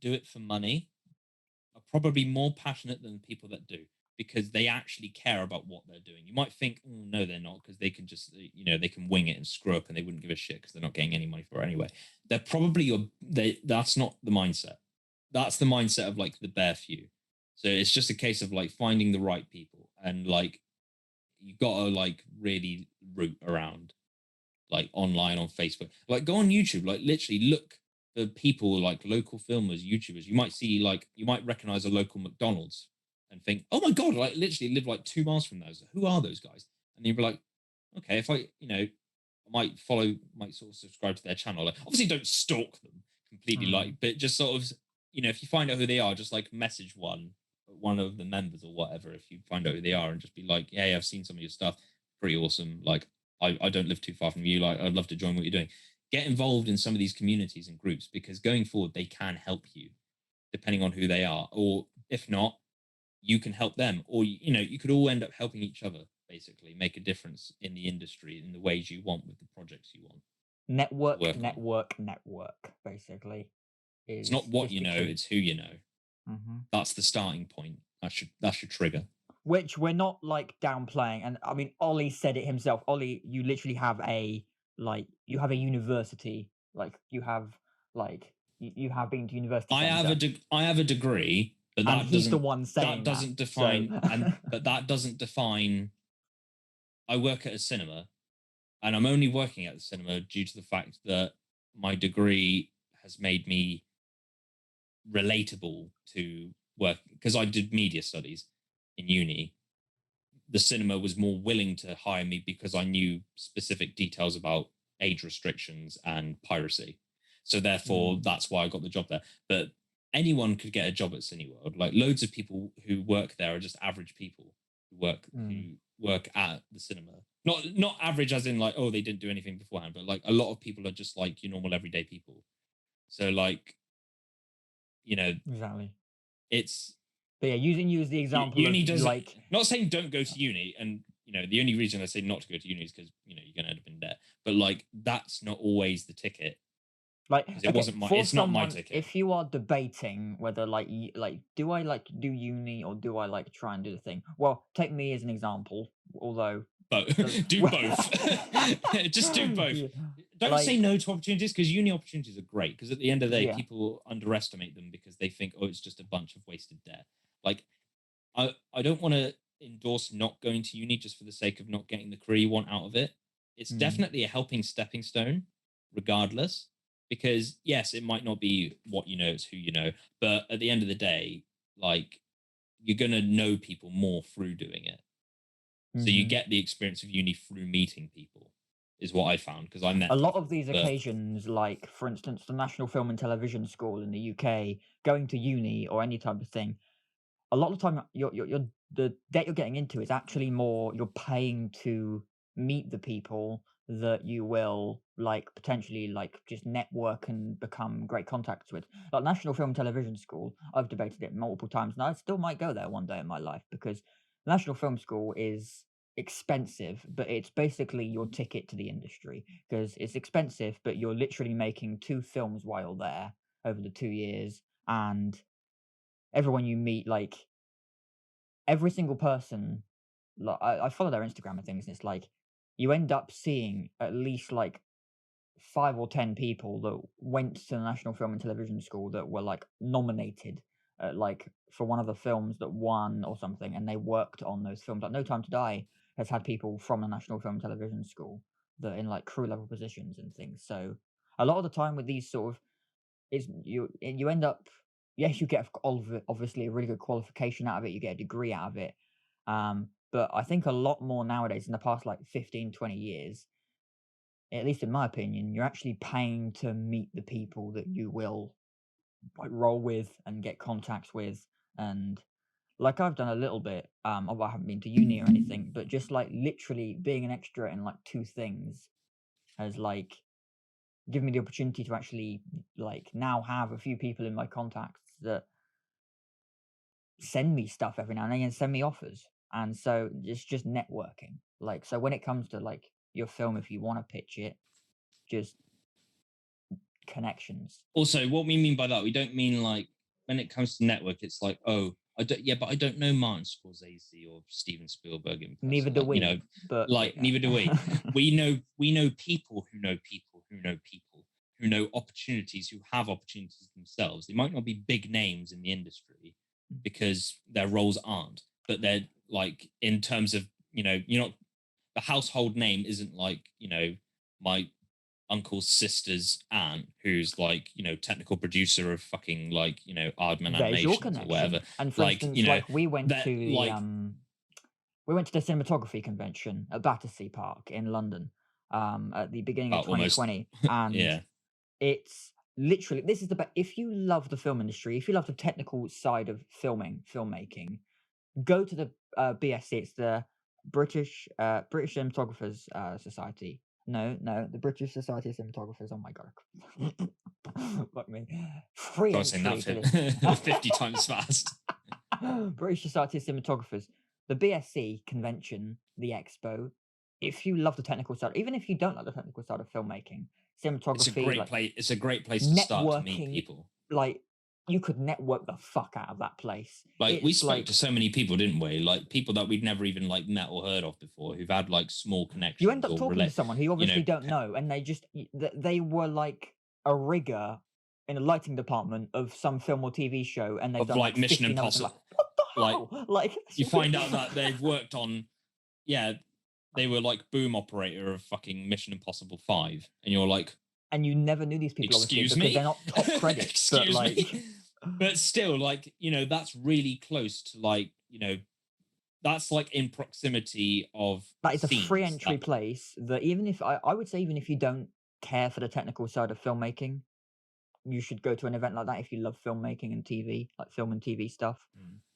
do it for money are probably more passionate than the people that do, because they actually care about what they're doing. You might think, oh, no, they're not, because they can just, they can wing it and screw up and they wouldn't give a shit because they're not getting any money for it anyway. They're probably that's not the mindset. That's the mindset of like the bare few. So it's just a case of like finding the right people, and like you gotta like really root around, like online on Facebook, like go on YouTube, like literally look for people like local filmers, YouTubers. You might recognize a local McDonald's and think, oh my god, like literally live like 2 miles from those. Who are those guys? And you'd be like, okay, if I might sort of subscribe to their channel. Like, obviously don't stalk them completely, like, but just sort of, if you find out who they are, just like message one of the members or whatever, if you find out who they are, and just be like, yeah, I've seen some of your stuff, pretty awesome, like I don't live too far from you, like I'd love to join what you're doing. Get involved in some of these communities and groups, because going forward they can help you depending on who they are, or if not, you can help them, or you could all end up helping each other, basically make a difference in the industry in the ways you want with the projects you want. Network basically. It's not what you know, it's who you know. That's the starting point. That's your trigger. which we're not like downplaying. And I mean, Ollie said it himself. Ollie, you literally have a you have a university, like you have been to university centre, I have a degree, but and he's the one that saying that. doesn't So define but that doesn't define. I work at a cinema, and I'm only working at the cinema due to the fact that my degree has made me relatable to work, because I did media studies in uni. The cinema was more willing to hire me because I knew specific details about age restrictions and piracy. So therefore, that's why I got the job there. But anyone could get a job at Cineworld. Like, loads of people who work there are just average people who work at the cinema. Not average as in like, oh, they didn't do anything beforehand, but like a lot of people are just like your normal everyday people. So like, exactly. it's But yeah, using you as the example of uni doesn't, like, not saying don't go to uni, and the only reason I say not to go to uni is because you're going to end up in debt, but like that's not always the ticket, like, because okay, for it's not my someone, ticket. if you are debating whether do I like do uni or do I like try and do the thing? Well, take me as an example, although Do both. Just do both. Yeah. Don't say no to opportunities, because uni opportunities are great, because at the end of the day, Yeah. people underestimate them because they think, oh, it's just a bunch of wasted debt. Like, I don't want to endorse not going to uni just for the sake of not getting the career you want out of it. It's definitely a helping stepping stone, regardless, because yes, it might not be what you know, it's who you know. But at the end of the day, like, you're going to know people more through doing it. So you get the experience of uni through meeting people, is what I found, because I met a lot people, of these but occasions, like for instance, the National Film and Television School in the UK, going to uni or any type of thing, a lot of the time you're the debt you're getting into is actually more you're paying to meet the people that you will like potentially like just network and become great contacts with. Like National Film Television School, I've debated it multiple times, and I still might go there one day in my life because National Film School is expensive, but it's basically your ticket to the industry because it's expensive, but you're literally making 2 films while you're there over the 2 years, and everyone you meet, like every single person, like I follow their Instagram and things, and it's like you end up seeing at least like 5 or 10 people that went to the National Film and Television School that were like nominated, like for one of the films that won or something, and they worked on those films. Like No Time to Die has had people from the National Film and Television School that are in like crew level positions and things. So a lot of the time with these sort of is you end up, yes, you get obviously a really good qualification out of it, you get a degree out of it, but I think a lot more nowadays in the past like 15, 20 years, at least in my opinion, you're actually paying to meet the people that you will like roll with and get contacts with. And like I've done a little bit, although I haven't been to uni or anything, but just like literally being an extra in like 2 things has like give me the opportunity to actually like now have a few people in my contacts that send me stuff every now and then and send me offers. And so it's just networking. Like so when it comes to like your film, if you want to pitch it, just connections. also, what we mean by that, we don't mean like, when it comes to network, it's like, oh, but I don't know Martin Scorsese or Steven Spielberg in Neither person. do Like, we, but like yeah. neither do we. We know people who know people who know people who know opportunities, who have opportunities themselves. They might not be big names in the industry because their roles aren't, but they're like, in terms of, you're not, the household name isn't like, my uncle's sister's aunt, who's like, technical producer of fucking like, Aardman There's your Animations or connection. whatever. And for Like, instance, like that, like, we went to the cinematography convention at Battersea Park in London at the beginning of almost, 2020, and yeah. it's literally this is the best. If you love the film industry, if you love the technical side of filmmaking, go to the BSC. It's the British Cinematographers Society. No, the British Society of Cinematographers. Oh my god, fuck me. Free God, saying entry for that this. 50 times fast. British Society of Cinematographers, the BSC convention, the expo. If you love the technical side, even if you don't like the technical side of filmmaking, cinematography, like It's a great place to start to meet networking, people. like you could network the fuck out of that place. Like we It's spoke to so many people, didn't we? Like people that we'd never even like met or heard of before, who've had like small you end connections up or talking to someone who you you know, obviously don't know, and they were like a rigger in a lighting department of some film or TV show, and they've of done like like Mission 50 numbers. Impossible. Like, what the Like hell? Like you find out that they've worked on, yeah, they were like boom operator of fucking Mission Impossible 5, and you're like, and you never knew these people, obviously, excuse because they're me, not top credits. But excuse me, like, but still, like, you know, that's really close to like, you know, that's like in proximity of that is a free scenes entry that place that even if I would say even if you don't care for the technical side of filmmaking, you should go to an event like that if you love filmmaking and TV, like film and TV stuff.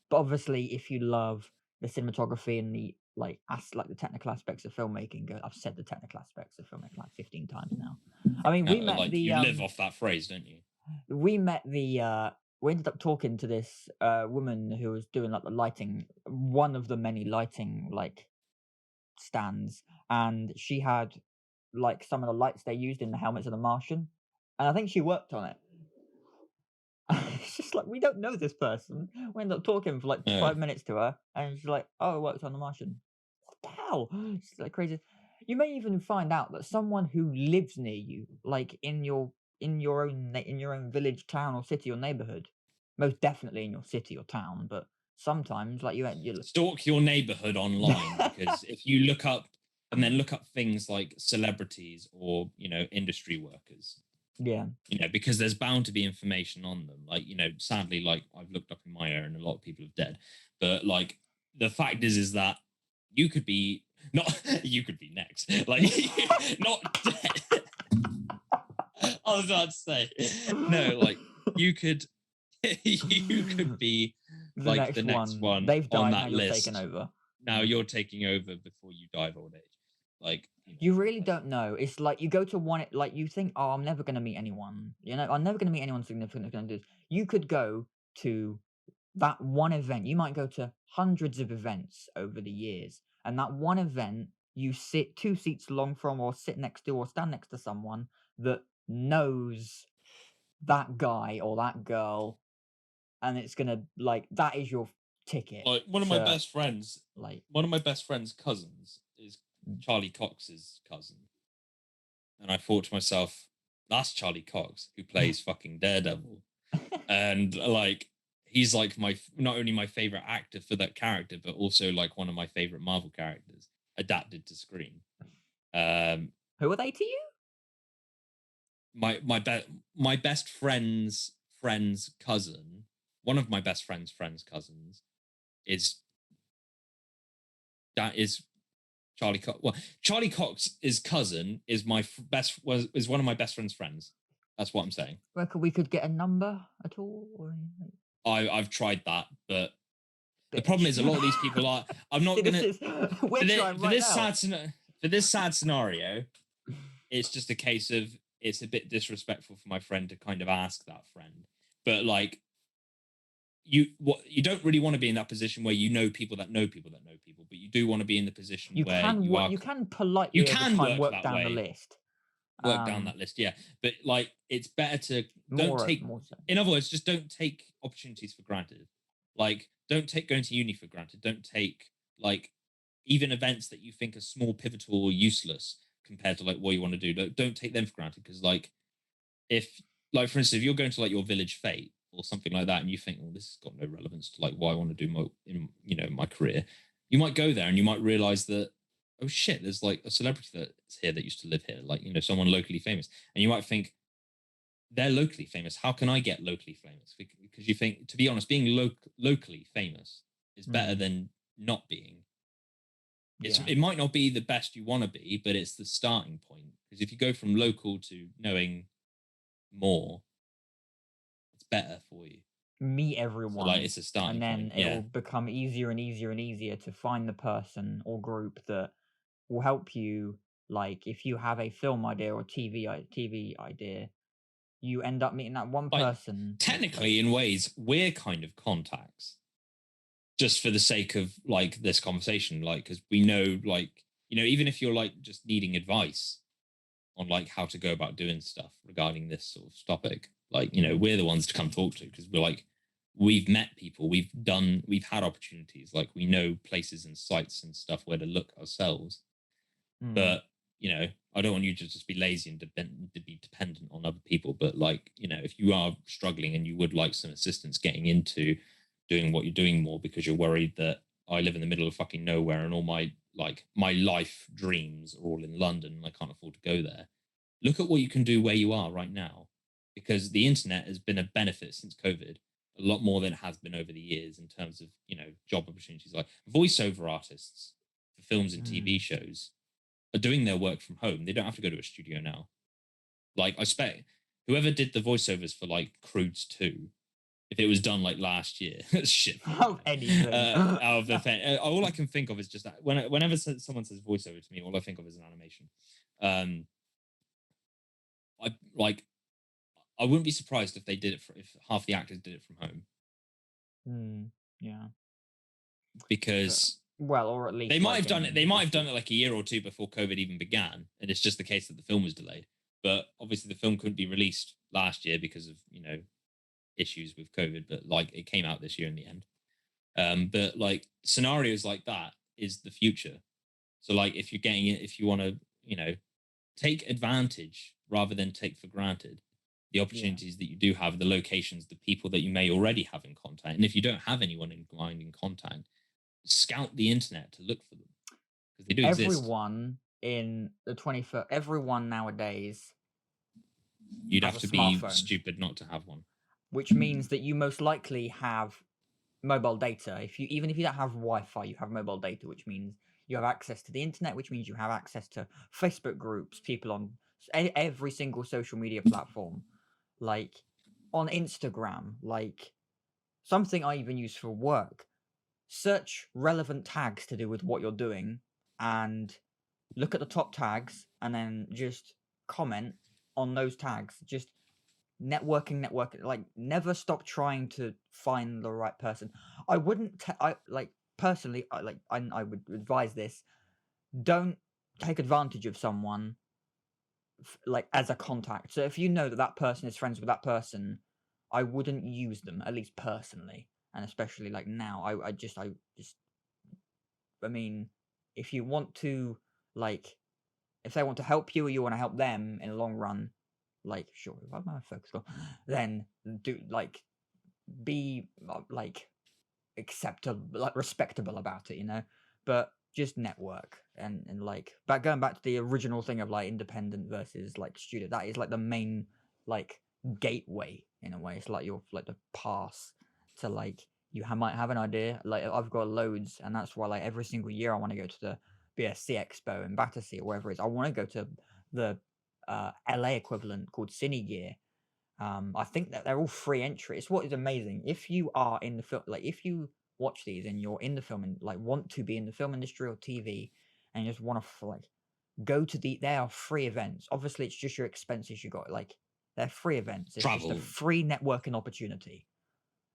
But obviously, if you love the cinematography and the like the technical aspects of filmmaking, I've said the technical aspects of filmmaking like 15 times now. I mean, like you live off that phrase, don't you? we ended up talking to this woman who was doing like the lighting, one of the many lighting like stands, and she had like some of the lights they used in the helmets of the Martian, and I think she worked on it. It's just like we don't know this person. We end up talking for like 5 minutes to her, and she's like, "Oh, I worked on the Martian." What the hell? It's like crazy. You may even find out that someone who lives near you, like in your own village, town, or city or neighborhood, most definitely in your city or town, but sometimes like you Stalk your neighborhood online, because if you look up and then look up things like celebrities or, you know, industry workers, yeah, you know, because there's bound to be information on them. Like, you know, sadly, like I've looked up in my area and a lot of people have dead. But like the fact is that you could be not you could be next. Like not dead. I was about to say, no, like you could you could be like the next one They've on died, now that you're taking list. over. Now you're taking over before you die of old age. Like, you know, You really don't know. It's like you go to one, like you think, "Oh, I'm never gonna meet anyone. You know, I'm never gonna meet anyone significant who's gonna do this." You could go to that one event. You might go to hundreds of events over the years, and that one event you sit 2 seats along from, or sit next to, or stand next to someone that knows that guy or that girl, and it's gonna like that is your ticket like one of my to best friends, like. one of my best friend's cousins is Charlie Cox's cousin. And I thought to myself, that's Charlie Cox who plays fucking Daredevil. And like he's like my not only my favorite actor for that character, but also like one of my favorite Marvel characters adapted to screen. Who are they to you? My best friend's cousin, one of my best friend's cousins is that is Charlie Cox. Well, Charlie Cox's cousin is is one of my best friend's friends. That's what I'm saying. Reckon we could get a number at all? Or anything? I've tried that, but the problem is a lot of these people are. I'm not gonna. For this sad scenario, it's just a case of it's a bit disrespectful for my friend to kind of ask that friend. But like, you don't really want to be in that position where you know people that know people that know people, but you do want to be in the position where you can politely work down the list. Work down that list, yeah. But like, it's better to don't take. In other words, just don't take opportunities for granted. Like, don't take going to uni for granted. Don't take like even events that you think are small, pivotal, or useless compared to like what you want to do. Don't take them for granted, because like if like for instance, if you're going to like your village fete or something like that, and you think, well, this has got no relevance to like what I want to do in my career, you might go there and you might realize that, oh shit, there's like a celebrity that's here that used to live here, like, you know, someone locally famous. And you might think, they're locally famous. How can I get locally famous? Because you think, to be honest, being locally famous is better than not being. It might not be the best you want to be, but it's the starting point. Because if you go from local to knowing more, it's better for you. Meet everyone. So, like, it's a starting point. And then it will become easier and easier and easier to find the person or group that will help you. Like if you have a film idea or TV idea, you end up meeting that one person. Technically, in ways, we're kind of contacts, just for the sake of like this conversation, like, because we know, like, you know, even if you're like just needing advice on like how to go about doing stuff regarding this sort of topic, Like, we're the ones to come talk to, because we're like, we've met people, we've had opportunities, like we know places and sites and stuff where to look ourselves. But I don't want you to just be lazy and to be dependent on other people. But like, if you are struggling and you would like some assistance getting into doing what you're doing more, because you're worried that I live in the middle of fucking nowhere and all my life dreams are all in London and I can't afford to go there. Look at what you can do where you are right now, because the internet has been a benefit since COVID, a lot more than it has been over the years in terms of, job opportunities. Like voiceover artists for films and TV shows are doing their work from home. They don't have to go to a studio now. Like, I expect whoever did the voiceovers for like Croods 2, if it was done like last year, shit. Anything. Out of the thing. All I can think of is just that whenever someone says voiceover to me, all I think of is an animation. I wouldn't be surprised if they did it if half the actors did it from home. Yeah. Because or at least they might have done it. They might have done it like a year or two before COVID even began, and it's just the case that the film was delayed. But obviously, the film couldn't be released last year because of issues with COVID. But like, it came out this year in the end. But like, scenarios like that is the future. So like, if you're getting it, if you want to take advantage rather than take for granted the opportunities that you do have, the locations, the people that you may already have in contact, and if you don't have anyone in mind in contact, scout the internet to look for them, because they do exist. Everyone in the 21st, everyone nowadays, you'd have to be stupid not to have one. Which means that you most likely have mobile data. Even if you don't have Wi-Fi, you have mobile data, which means you have access to the internet, which means you have access to Facebook groups, people on every single social media platform, like on Instagram, like something I even use for work. Search relevant tags to do with what you're doing and look at the top tags and then just comment on those tags. Just networking, like never stop trying to find the right person. I wouldn't personally, I would advise this: don't take advantage of someone like as a contact. So if you know that person is friends with that person, I wouldn't use them, at least personally, and especially like now. I mean, if you want to, like, if they want to help you or you want to help them in the long run, like, sure, if I'm a focus goal, then do be acceptable, like respectable about it, but just network and like, going back to the original thing of like independent versus like studio, that is like the main like gateway in a way. It's like the pass to like, you might have an idea. Like, I've got loads, and that's why like every single year I want to go to the bscexpo in Battersea or wherever it is. I want to go to the LA equivalent called Cine Gear. I think that they're all free entry. It's what is amazing. If you are in the film, like if you watch these and you're in the film and like want to be in the film industry or TV and you just want to like go to they are free events. Obviously, it's just your expenses you got. Like, they're free events. It's just a free networking opportunity,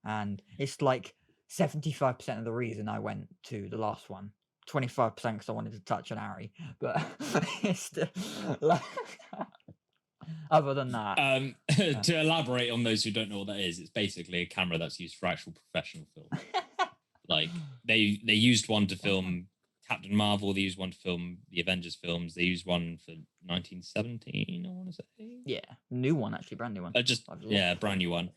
and it's like 75% of the reason I went to the last one. 25% because I wanted to touch an Ari, but it's still, like, other than that. To elaborate on those who don't know what that is, it's basically a camera that's used for actual professional film. Like, they used one to film Captain Marvel, they used one to film the Avengers films, they used one for 1917, I want to say. Yeah, new one, actually, brand new one. Brand new one.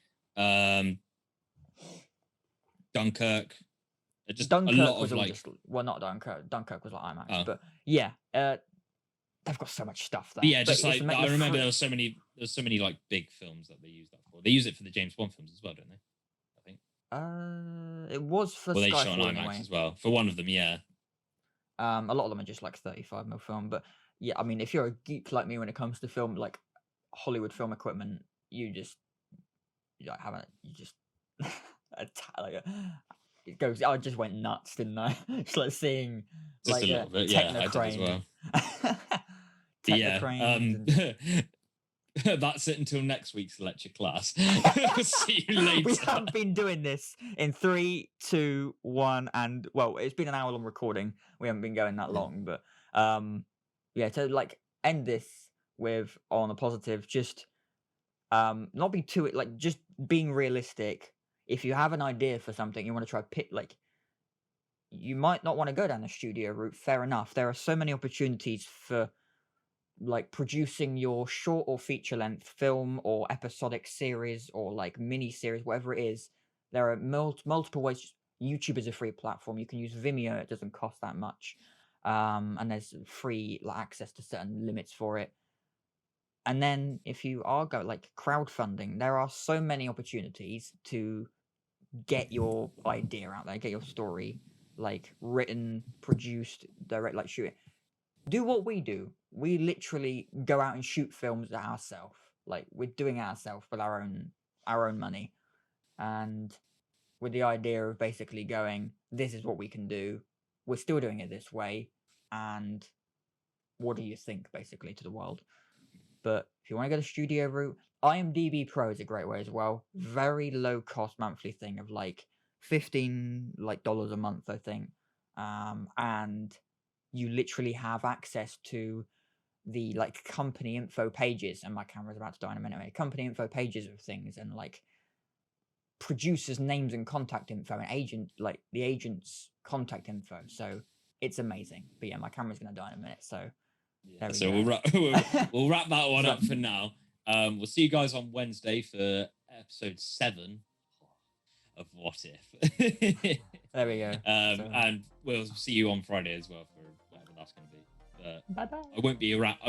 Dunkirk. Dunkirk a lot was of all just, well, not Dunkirk. Dunkirk was like IMAX, but yeah, they've got so much stuff there. Yeah, just like I remember there was so many like big films that they used that for. They use it for the James Bond films as well, don't they? I think. It was for Skyfall. Well, they shot on IMAX as well for one of them. Yeah. A lot of them are just like 35mm film, but yeah, I mean, if you're a geek like me when it comes to film, like Hollywood film equipment, you just it goes. I just went nuts, didn't I? It's like seeing just like a little bit. Yeah, I did as well. Yeah. That's it until next week's lecture class. See you later. We haven't been doing this in 3, 2, 1, and well, it's been an hour-long recording. We haven't been going that long, but yeah. To like end this with on a positive, just not be too like just being realistic. If you have an idea for something, you want to try pick like you might not want to go down the studio route. Fair enough. There are so many opportunities for like producing your short or feature length film or episodic series or like mini series, whatever it is. There are multiple ways. YouTube is a free platform. You can use Vimeo. It doesn't cost that much. And there's free like, access to certain limits for it. And then if you are going like crowdfunding, there are so many opportunities to get your idea out there, get your story like written, produced, direct, like shoot it. Do what we do. We literally go out and shoot films ourselves. Like we're doing it ourselves with our own money, and with the idea of basically going, this is what we can do. We're still doing it this way, and what do you think, basically, to the world? But if you want to go the studio route, IMDb Pro is a great way as well. Very low cost monthly thing of like $15 a month, I think. And you literally have access to the like company info pages, and my camera's about to die in a minute. Anyway. Company info pages of things and like producers' names and contact info and the agent's contact info. So it's amazing. But yeah, my camera's gonna die in a minute. So so we'll wrap that one up for now. We'll see you guys on Wednesday for episode 7 of What If. There we go. And we'll see you on Friday as well for whatever that's going to be. Bye bye. I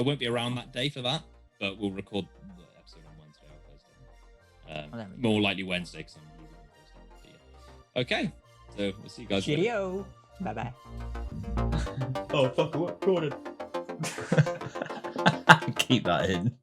won't be around that day for that, but we'll record the episode on Wednesday or Thursday. More likely Wednesday because I'm leaving on Thursday. Yeah. Okay, so we'll see you guys. Cheerio. Bye bye. Oh fuck! What recorded? Keep that in.